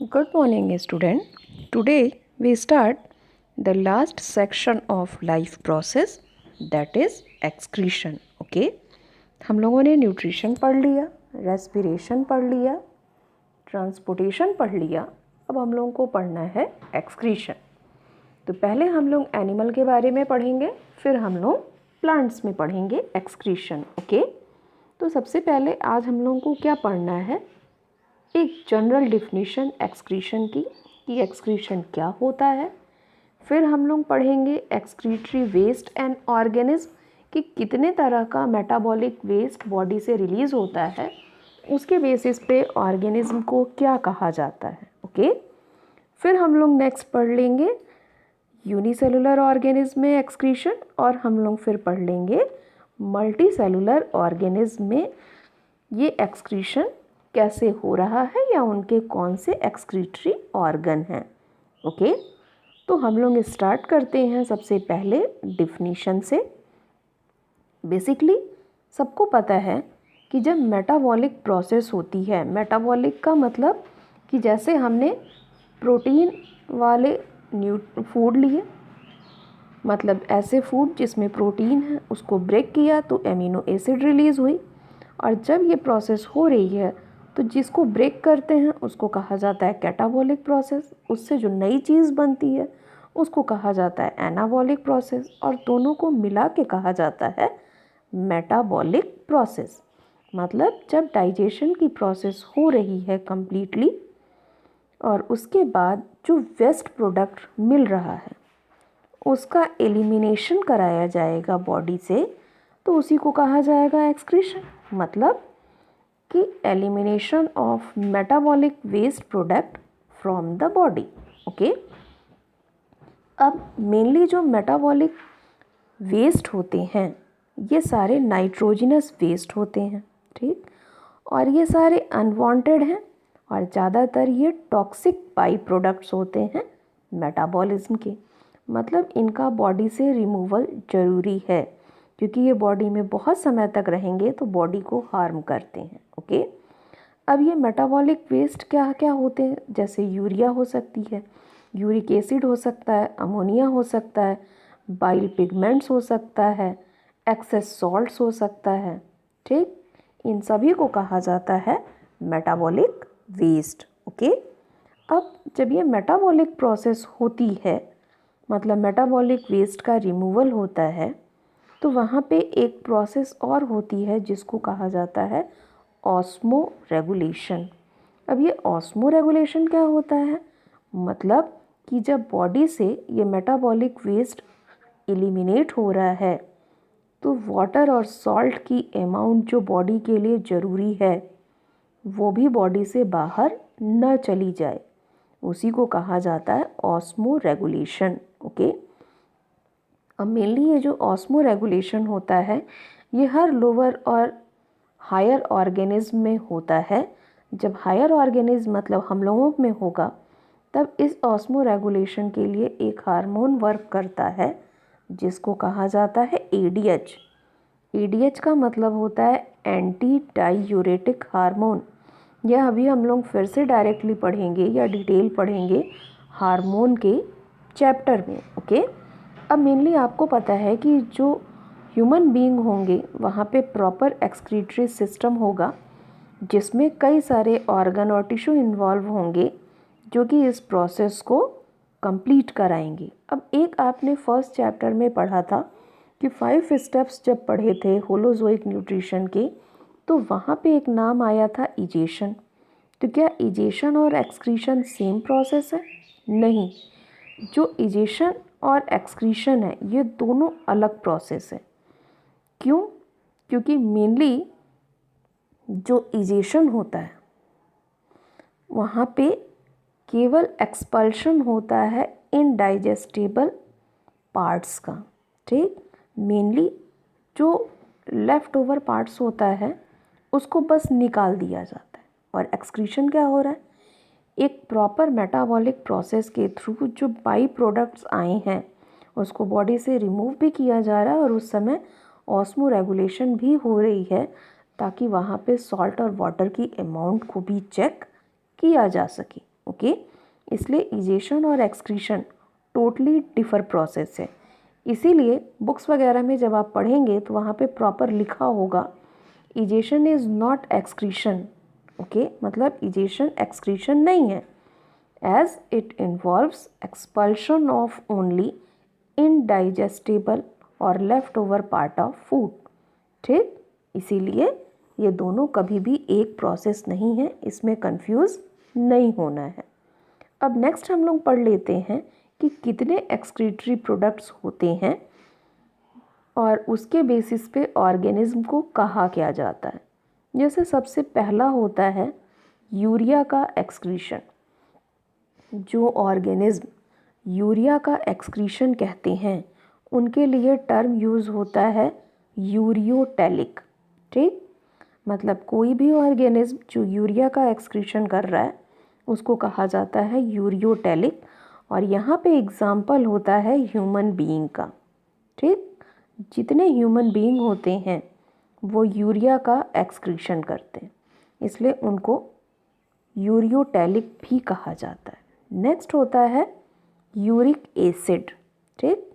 Good morning, student. Today we start the last section of life process, that is excretion. Okay, हम लोगों ने nutrition पढ़ लिया, respiration पढ़ लिया, ट्रांसपोर्टेशन पढ़ लिया. अब हम लोगों को पढ़ना है एक्सक्रीशन. तो पहले हम लोग एनिमल के बारे में पढ़ेंगे, फिर हम लोग प्लांट्स में पढ़ेंगे एक्सक्रीशन. ओके, तो सबसे पहले आज हम लोगों को क्या पढ़ना है, एक जनरल डिफिनीशन एक्सक्रीशन की कि एक्सक्रीशन क्या होता है. फिर हम लोग पढ़ेंगे एक्सक्रीटरी वेस्ट एंड ऑर्गेनिज्म कि कितने तरह का मेटाबॉलिक वेस्ट बॉडी से रिलीज़ होता है, उसके बेसिस पे ऑर्गेनिज्म को क्या कहा जाता है. ओके, फिर हम लोग नेक्स्ट पढ़ लेंगे यूनिसेलुलर ऑर्गेनिज्म में एक्सक्रीशन, और हम लोग फिर पढ़ लेंगे मल्टी सेलुलर ऑर्गेनिज्म में ये एक्सक्रीशन कैसे हो रहा है या उनके कौन से एक्सक्रीटरी ऑर्गन हैं. ओके, तो हम लोग स्टार्ट करते हैं सबसे पहले डिफिनीशन से. बेसिकली सबको पता है कि जब मेटाबॉलिक प्रोसेस होती है, मेटाबॉलिक का मतलब कि जैसे हमने प्रोटीन वाले फूड लिए, मतलब ऐसे फूड जिसमें प्रोटीन है, उसको ब्रेक किया तो एमिनो एसिड रिलीज़ हुई. और जब ये प्रोसेस हो रही है तो जिसको ब्रेक करते हैं उसको कहा जाता है कैटाबॉलिक प्रोसेस. उससे जो नई चीज़ बनती है उसको कहा जाता है एनाबॉलिक प्रोसेस, और दोनों को मिला के कहा जाता है मेटाबॉलिक प्रोसेस. मतलब जब डाइजेशन की प्रोसेस हो रही है कंप्लीटली और उसके बाद जो वेस्ट प्रोडक्ट मिल रहा है उसका एलिमिनेशन कराया जाएगा बॉडी से, तो उसी को कहा जाएगा एक्सक्रीशन. मतलब कि elimination of metabolic waste product from the body. Okay, अब मेनली जो मेटाबॉलिक वेस्ट होते हैं ये सारे नाइट्रोजनस वेस्ट होते हैं, ठीक, और ये सारे अनवांटेड हैं और ज़्यादातर ये टॉक्सिक बाई प्रोडक्ट्स होते हैं मेटाबॉलिज्म के. मतलब इनका बॉडी से रिमूवल ज़रूरी है क्योंकि ये बॉडी में बहुत समय तक रहेंगे तो बॉडी को हार्म करते हैं. ओके, अब ये मेटाबॉलिक वेस्ट क्या क्या होते हैं, जैसे यूरिया हो सकती है, यूरिक एसिड हो सकता है, अमोनिया हो सकता है, बाइल पिगमेंट्स हो सकता है, एक्सेस सॉल्ट्स हो सकता है. ठीक, इन सभी को कहा जाता है मेटाबॉलिक वेस्ट. ओके, अब जब ये मेटाबॉलिक प्रोसेस होती है, मतलब मेटाबॉलिक वेस्ट का रिमूवल होता है, तो वहाँ पे एक प्रोसेस और होती है जिसको कहा जाता है ऑस्मो रेगुलेशन. अब ये ऑस्मो रेगुलेशन क्या होता है, मतलब कि जब बॉडी से ये मेटाबॉलिक वेस्ट एलिमिनेट हो रहा है तो वाटर और सॉल्ट की अमाउंट जो बॉडी के लिए ज़रूरी है वो भी बॉडी से बाहर न चली जाए, उसी को कहा जाता है ऑस्मो रेगुलेशन. ओके, अब मेनली ये जो ऑस्मो रेगुलेशन होता है ये हर लोअर और हायर ऑर्गेनिज्म में होता है. जब हायर ऑर्गेनिज्म मतलब हम लोगों में होगा तब इस ऑस्मो रेगुलेशन के लिए एक हार्मोन वर्क करता है जिसको कहा जाता है ADH. ADH का मतलब होता है एंटी डायूरेटिक हार्मोन. यह अभी हम लोग फिर से डायरेक्टली पढ़ेंगे या डिटेल पढ़ेंगे हार्मोन के चैप्टर में. ओके, अब मेनली आपको पता है कि जो ह्यूमन बीइंग होंगे वहाँ पे प्रॉपर एक्सक्रीटरी सिस्टम होगा जिसमें कई सारे ऑर्गन और टिश्यू इन्वॉल्व होंगे जो कि इस प्रोसेस को कंप्लीट कराएंगे. अब एक आपने फर्स्ट चैप्टर में पढ़ा था कि 5 स्टेप्स जब पढ़े थे होलोजोइक न्यूट्रिशन के, तो वहाँ पे एक नाम आया था इजेशन. तो क्या इजेशन और एक्सक्रीशन सेम प्रोसेस है? नहीं, जो इजेशन और एक्सक्रीशन है ये दोनों अलग प्रोसेस है. क्यों? क्योंकि मेनली जो इजेशन होता है वहाँ पे केवल एक्सपल्शन होता है इनडाइजेस्टेबल पार्ट्स का. ठीक, मेनली जो लेफ़्ट ओवर पार्ट्स होता है उसको बस निकाल दिया जाता है. और एक्सक्रीशन क्या हो रहा है, एक प्रॉपर मेटाबॉलिक प्रोसेस के थ्रू जो बाई प्रोडक्ट्स आए हैं उसको बॉडी से रिमूव भी किया जा रहा है और उस समय ऑस्मो रेगुलेशन भी हो रही है ताकि वहाँ पे सॉल्ट और वाटर की अमाउंट को भी चेक किया जा सके. ओके। इसलिए इजेशन और एक्सक्रीशन टोटली डिफर प्रोसेस है। इसीलिए बुक्स वगैरह में जब आप पढ़ेंगे तो वहाँ पे प्रॉपर लिखा होगा egestion is not excretion, okay, मतलब इजेशन एक्सक्रीशन नहीं है, as it involves expulsion of only indigestible और left over part of food. ठीक, इसीलिए ये दोनों कभी भी एक प्रोसेस नहीं है, इसमें कंफ्यूज नहीं होना है। अब नेक्स्ट हम लोग पढ़ लेते हैं कि कितने एक्सक्रीटरी प्रोडक्ट्स होते हैं और उसके बेसिस पे ऑर्गेनिज्म को कहा क्या जाता है। जैसे सबसे पहला होता है यूरिया का एक्सक्रीशन। जो ऑर्गेनिज्म यूरिया का एक्सक्रीशन कहते हैं उनके लिए टर्म यूज़ होता है यूरियोटेलिक। ठीक, मतलब कोई भी ऑर्गेनिज्म जो यूरिया का एक्सक्रीशन कर रहा है उसको कहा जाता है यूरियोटेलिक। और यहाँ पे एग्जाम्पल होता है ह्यूमन बीइंग का। ठीक, जितने ह्यूमन बीइंग होते हैं वो यूरिया का एक्सक्रीशन करते हैं, इसलिए उनको यूरियोटेलिक भी कहा जाता है। नेक्स्ट होता है यूरिक एसिड। ठीक,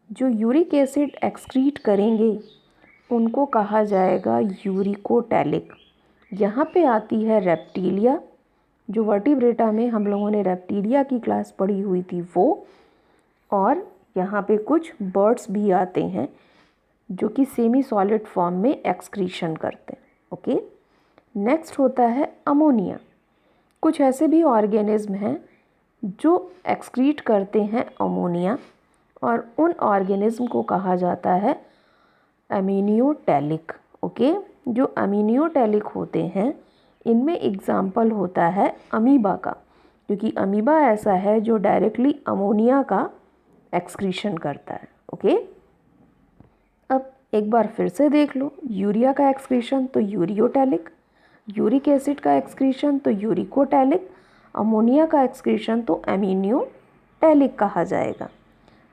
जो यूरिक एसिड एक्सक्रीट करेंगे उनको कहा जाएगा यूरिकोटेलिक। यहाँ पे आती है रेप्टीलिया, जो वर्टिब्रेटा में हम लोगों ने रेप्टीलिया की क्लास पढ़ी हुई थी वो, और यहाँ पे कुछ बर्ड्स भी आते हैं जो कि सेमी सॉलिड फॉर्म में एक्सक्रीशन करते हैं। ओके, नेक्स्ट होता है अमोनिया। कुछ ऐसे भी ऑर्गेनिज्म हैं जो एक्सक्रीट करते हैं अमोनिया और उन ऑर्गेनिज्म को कहा जाता है अमीनियोटेलिक। ओके, जो अमीनियोटेलिक होते हैं इनमें एग्जाम्पल होता है अमीबा का, क्योंकि अमीबा ऐसा है जो डायरेक्टली अमोनिया का एक्सक्रीशन करता है। ओके, अब एक बार फिर से देख लो, यूरिया का एक्सक्रीशन तो यूरियोटेलिक, यूरिक एसिड का एक्सक्रीशन तो यूरिकोटेलिक, अमोनिया का एक्सक्रीशन तो अमीनियोटेलिक कहा जाएगा।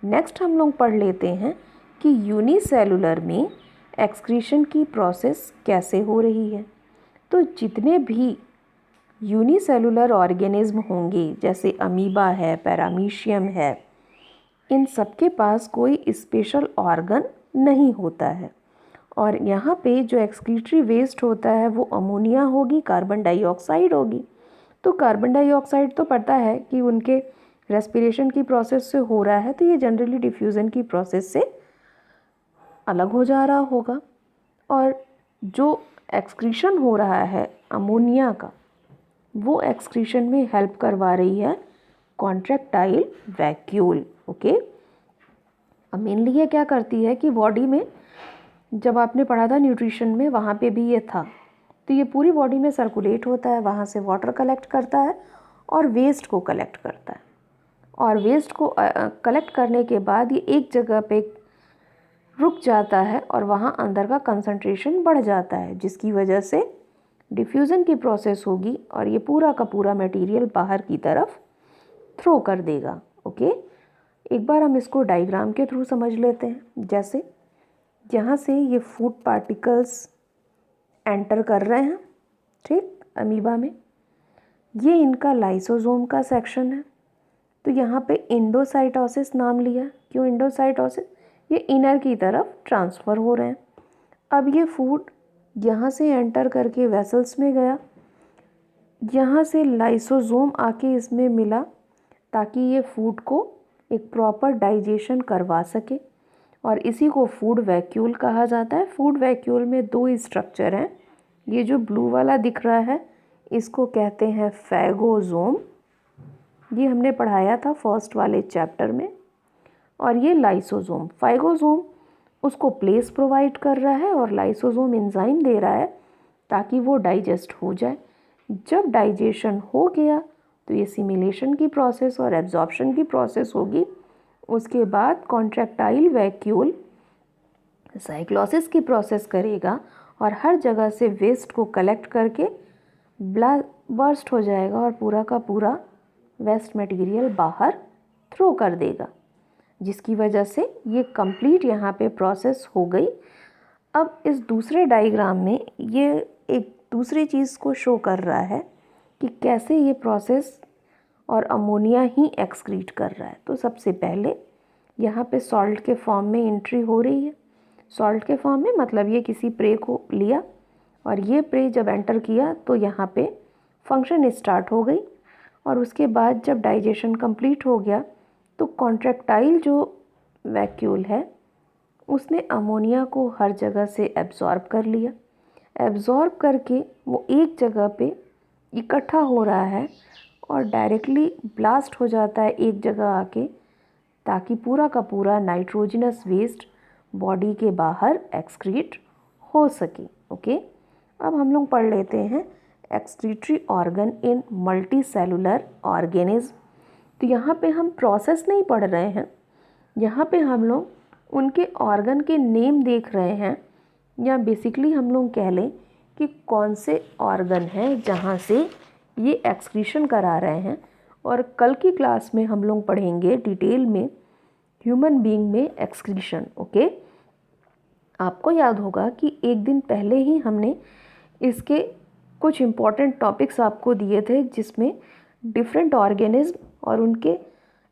नेक्स्ट हम लोग पढ़ लेते हैं कि यूनिसेलुलर में एक्सक्रीशन की प्रोसेस कैसे हो रही है। तो जितने भी यूनिसेलुलर ऑर्गेनिज्म होंगे जैसे अमीबा है, पैरामीशियम है, इन सबके पास कोई स्पेशल ऑर्गन नहीं होता है। और यहाँ पे जो एक्सक्रीटरी वेस्ट होता है वो अमोनिया होगी, कार्बन डाइऑक्साइड होगी। तो कार्बन डाइऑक्साइड तो पता है कि उनके रेस्पिरेशन की प्रोसेस से हो रहा है, तो ये जनरली डिफ्यूज़न की प्रोसेस से अलग हो जा रहा होगा। और जो एक्सक्रीशन हो रहा है अमोनिया का, वो एक्सक्रीशन में हेल्प करवा रही है कॉन्ट्रैक्टाइल वैक्यूल। ओके, अब मेनली ये क्या करती है कि बॉडी में, जब आपने पढ़ा था न्यूट्रिशन में वहाँ पे भी ये था, तो ये पूरी बॉडी में सर्कुलेट होता है, वहाँ से वाटर कलेक्ट करता है और वेस्ट को कलेक्ट करता है। और वेस्ट को कलेक्ट करने के बाद ये एक जगह पे रुक जाता है और वहाँ अंदर का कंसंट्रेशन बढ़ जाता है, जिसकी वजह से डिफ्यूज़न की प्रोसेस होगी और ये पूरा का पूरा मटेरियल बाहर की तरफ थ्रो कर देगा। ओके, एक बार हम इसको डायग्राम के थ्रू समझ लेते हैं। जैसे यहाँ से ये फूड पार्टिकल्स एंटर कर रहे हैं, ठीक, अमीबा में, ये इनका लाइसोसोम का सेक्शन है। तो यहाँ पे इंडोसाइटोसिस नाम लिया। क्यों इंडोसाइटोसिस? ये इनर की तरफ ट्रांसफ़र हो रहे हैं। अब ये फूड यहाँ से एंटर करके वेसल्स में गया, यहाँ से लाइसोसोम आके इसमें मिला ताकि ये फूड को एक प्रॉपर डाइजेशन करवा सके, और इसी को फूड वैक्यूल कहा जाता है। फूड वैक्यूल में दो स्ट्रक्चर हैं। ये जो ब्लू वाला दिख रहा है इसको कहते हैं फैगोसोम, ये हमने पढ़ाया था फर्स्ट वाले चैप्टर में। और ये लाइसोसोम, फाइगोसोम उसको प्लेस प्रोवाइड कर रहा है और लाइसोसोम एंजाइम दे रहा है ताकि वो डाइजेस्ट हो जाए। जब डाइजेशन हो गया तो ये सिमिलेशन की प्रोसेस और एब्जॉर्प्शन की प्रोसेस होगी। उसके बाद कॉन्ट्रैक्टाइल वैक्यूल साइक्लोसिस की प्रोसेस करेगा और हर जगह से वेस्ट को कलेक्ट करके बर्स्ट हो जाएगा और पूरा का पूरा वेस्ट मटेरियल बाहर थ्रो कर देगा, जिसकी वजह से ये कंप्लीट यहाँ पे प्रोसेस हो गई। अब इस दूसरे डायग्राम में ये एक दूसरी चीज़ को शो कर रहा है कि कैसे ये प्रोसेस और अमोनिया ही एक्सक्रीट कर रहा है। तो सबसे पहले यहाँ पे सॉल्ट के फॉर्म में एंट्री हो रही है। सॉल्ट के फॉर्म में मतलब ये किसी प्रे को लिया और ये प्रे जब एंटर किया तो यहाँ पे फंक्शन स्टार्ट हो गई। और उसके बाद जब डाइजेशन कंप्लीट हो गया तो कॉन्ट्रैक्टाइल जो वैक्यूल है उसने अमोनिया को हर जगह से एब्जॉर्ब कर लिया। एब्जॉर्ब करके वो एक जगह पे इकट्ठा हो रहा है और डायरेक्टली ब्लास्ट हो जाता है एक जगह आके, ताकि पूरा का पूरा नाइट्रोजनस वेस्ट बॉडी के बाहर एक्सक्रीट हो सके। ओके, अब हम लोग पढ़ लेते हैं excretory organ in multi cellular organism. तो यहाँ पे हम प्रोसेस नहीं पढ़ रहे हैं, यहाँ पे हम लोग उनके ऑर्गन के नेम देख रहे हैं, या बेसिकली हम लोग कह लें कि कौन से ऑर्गन हैं जहाँ से ये एक्सक्रीशन करा रहे हैं। और कल की क्लास में हम लोग पढ़ेंगे डिटेल में ह्यूमन बीइंग में एक्सक्रीशन। ओके, आपको याद होगा कि एक दिन पहले ही हमने इसके कुछ इम्पॉर्टेंट टॉपिक्स आपको दिए थे, जिसमें डिफरेंट ऑर्गेनिज्म और उनके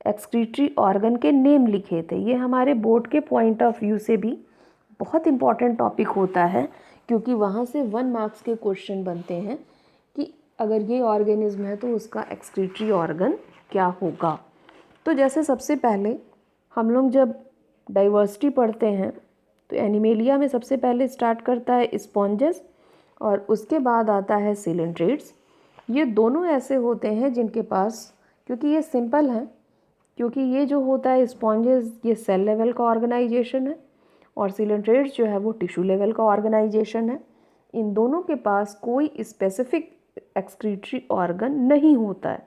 एक्सक्रीटरी ऑर्गन के नेम लिखे थे। ये हमारे बोर्ड के पॉइंट ऑफ व्यू से भी बहुत इम्पॉर्टेंट टॉपिक होता है, क्योंकि वहाँ से 1 मार्क्स के क्वेश्चन बनते हैं कि अगर ये ऑर्गेनिज्म है तो उसका एक्सक्रीटरी ऑर्गन क्या होगा। तो जैसे सबसे पहले हम लोग जब डाइवर्सिटी पढ़ते हैं तो एनिमेलिया में सबसे पहले स्टार्ट करता है स्पॉन्जेस और उसके बाद आता है सिलेंट्रेट्स। ये दोनों ऐसे होते हैं जिनके पास, क्योंकि ये सिंपल हैं, क्योंकि ये जो होता है स्पॉन्जेस ये सेल लेवल का ऑर्गेनाइजेशन है और सिलेंट्रेट्स जो है वो टिश्यू लेवल का ऑर्गेनाइजेशन है। इन दोनों के पास कोई स्पेसिफिक एक्सक्रीटरी ऑर्गन नहीं होता है।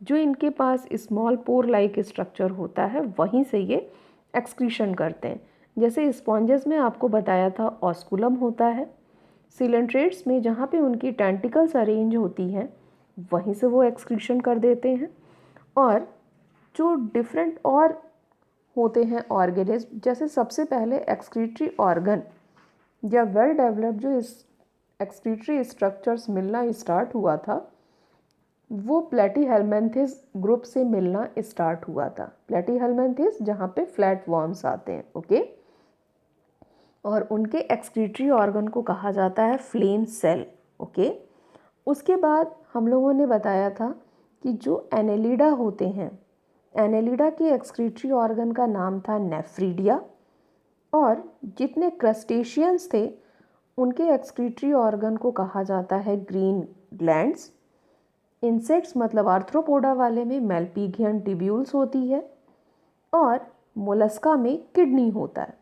जो इनके पास स्मॉल पोर लाइक स्ट्रक्चर होता है वहीं से ये एक्सक्रीशन करते हैं। जैसे स्पॉन्जेस में आपको बताया था ऑस्कुलम होता है, सिलेंट्रेट्स में जहाँ पे उनकी टेंटिकल्स अरेंज होती हैं वहीं से वो एक्सक्रीशन कर देते हैं। और जो डिफरेंट और होते हैं ऑर्गेनिज्म, जैसे सबसे पहले एक्सक्रीटरी ऑर्गन या वेल डेवलप्ड जो इस एक्सक्रीटरी स्ट्रक्चर्स मिलना स्टार्ट हुआ था वो प्लेटीहेल्मिन्थेस ग्रुप से मिलना स्टार्ट हुआ था। प्लेटीहेल्मिन्थेस जहाँ पे फ्लैट वॉर्म्स आते हैं। ओके, और उनके एक्सक्रीटरी ऑर्गन को कहा जाता है फ्लेम सेल। ओके, उसके बाद हम लोगों ने बताया था कि जो एनेलिडा होते हैं, एनेलिडा के एक्सक्रीटरी ऑर्गन का नाम था नेफ्रीडिया। और जितने क्रस्टेशियंस थे उनके एक्सक्रीटरी ऑर्गन को कहा जाता है ग्रीन ग्लैंड्स। इंसेक्ट्स मतलब आर्थ्रोपोडा वाले में मेल्पीगियन टिब्यूल्स होती है और मोलस्का में किडनी होता है।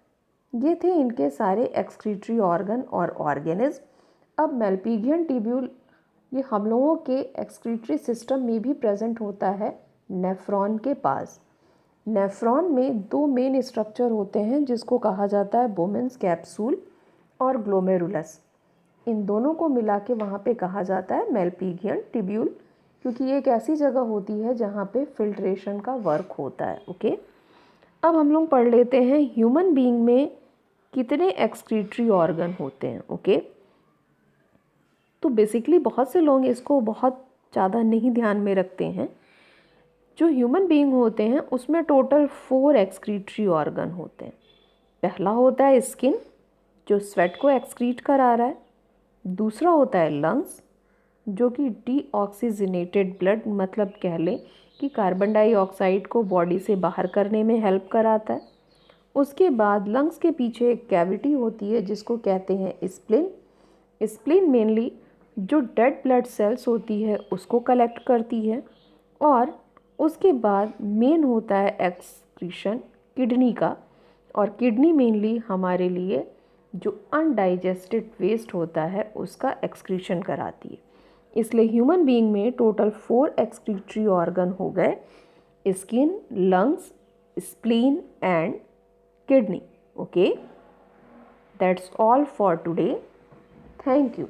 ये थे इनके सारे एक्सक्रीटरी ऑर्गन और ऑर्गेनिज्म। अब मेल्पीगियन टिब्यूल ये हम लोगों के एक्सक्रीटरी सिस्टम में भी प्रेजेंट होता है नेफ्रॉन के पास। नेफ्रॉन में 2 मेन स्ट्रक्चर होते हैं जिसको कहा जाता है बोमेन्स कैप्सूल और ग्लोमेरुलस। इन दोनों को मिला के वहाँ पे कहा जाता है मेल्पीगियन टिब्यूल, क्योंकि ये एक ऐसी जगह होती है जहाँ पे फिल्ट्रेशन का वर्क होता है। ओके, अब हम लोग पढ़ लेते हैं ह्यूमन बीइंग में कितने एक्सक्रीटरी ऑर्गन होते हैं। ओके, तो बेसिकली बहुत से लोग इसको बहुत ज़्यादा नहीं ध्यान में रखते हैं। जो ह्यूमन बीइंग होते हैं उसमें टोटल 4 एक्सक्रीटरी ऑर्गन होते हैं। पहला होता है स्किन जो स्वेट को एक्सक्रीट करा रहा है। दूसरा होता है लंग्स जो कि डीऑक्सीजनेटेड ब्लड मतलब कह लें कि कार्बन डाइऑक्साइड को बॉडी से बाहर करने में हेल्प कराता है। उसके बाद लंग्स के पीछे एक कैविटी होती है जिसको कहते हैं स्प्लीन। स्प्लीन मेनली जो डेड ब्लड सेल्स होती है उसको कलेक्ट करती है। और उसके बाद मेन होता है एक्सक्रीशन किडनी का, और किडनी मेनली हमारे लिए जो अनडाइजेस्टेड वेस्ट होता है उसका एक्सक्रीशन कराती है। इसलिए ह्यूमन बीइंग में टोटल 4 एक्सक्रीटरी ऑर्गन हो गए, skin, lungs, spleen and kidney. Okay, that's all for today. Thank you.